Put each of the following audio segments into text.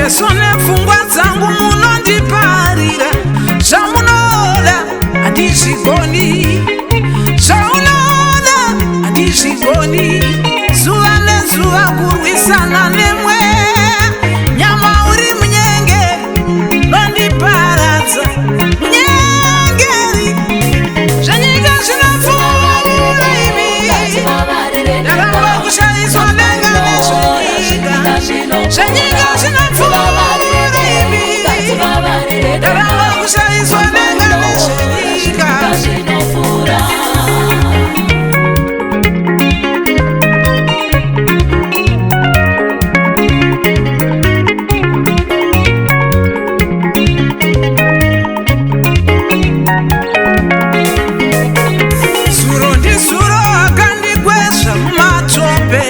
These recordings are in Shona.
Yesu nefungwa dzangu munondiparira zvamunoda handizvigoni, zvaunoda handizvigoni. Zuva nezuva kurwisana nemweya, nyama uri munyengeri nondiparadza. Munyengeri zvenyika zvinopfuura imi, ndaramba kushayiswa denga nezvenyika. Zvenyika zvinopfuura imi, ndaramba kushayiswa denga nezvenyika. Zuro ndizuro akandikwezva mumatope,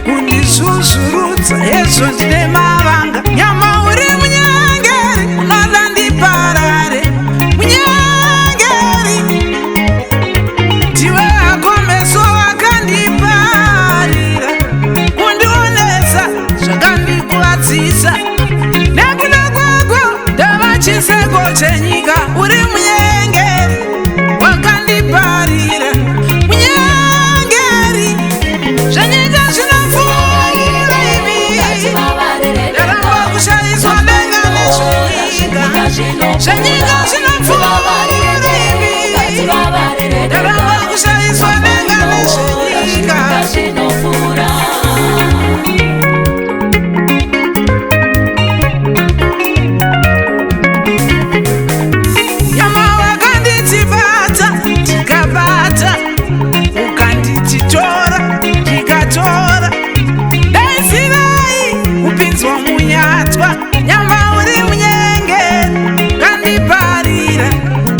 kundizvuzvurudza hezvo ndine mavanga. Nyama uri munyengeri unoda ndiparare. Munyengeri ndiwe hako meso akandiparira, kundionesa zvakandikuwadzisa. Nekuda kwako ndava chiseko chenyika. Uri munyengeri wakandiparira. Munyengeri zvenyika zvinopfuura imi, ndaramba kushayiswa denga nezvenyika. Zvenyika zvinopfuura imi, ndaramba kushayiswa denga nezvenyika. Nyama wakanditibata ndikabata, ukandititora ndikatora. Daisirai kupinzwa munyatwa. Nyama uri munyengeri kandiparira.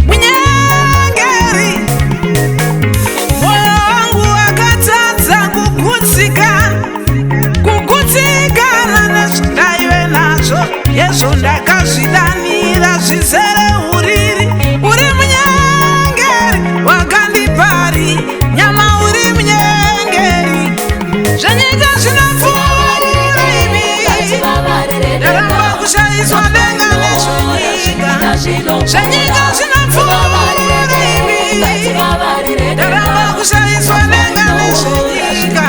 Munyengeri moyo wangu wakatadza kugutsikana nezvindaive nazvo. Yezvo ndakazvidanira zvizere uriri. Uri munyengeri wakandipari. Nyama uri munyengeri zvenyika zvinopfuura imi, ndaramba kushayiswa denga nezvenyika. Zvenyika zvinopfuura imi, ndaramba kushayiswa denga nezvenyika.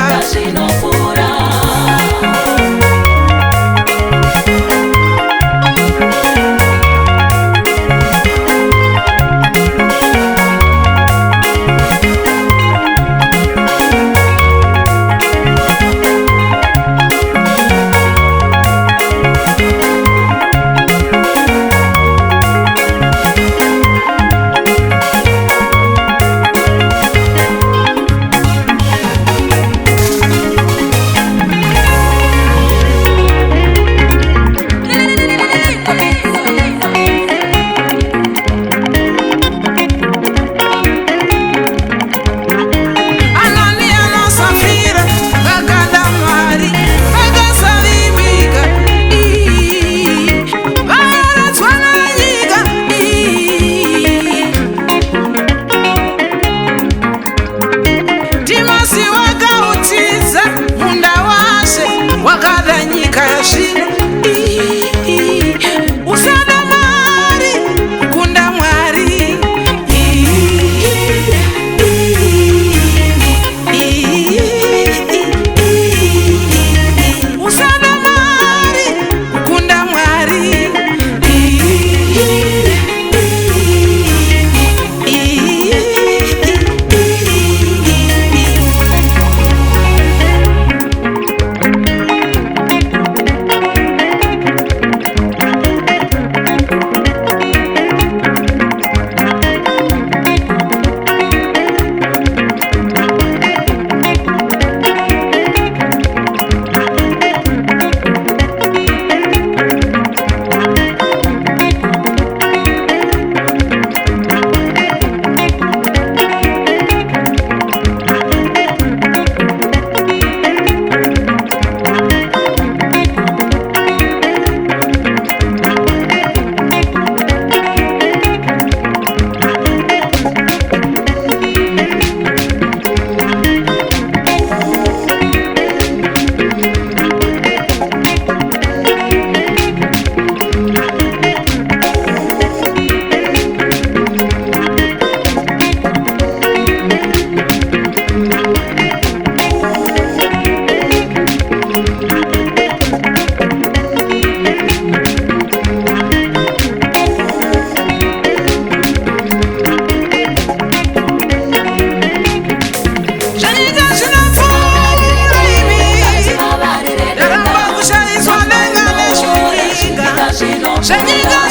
Shenyiga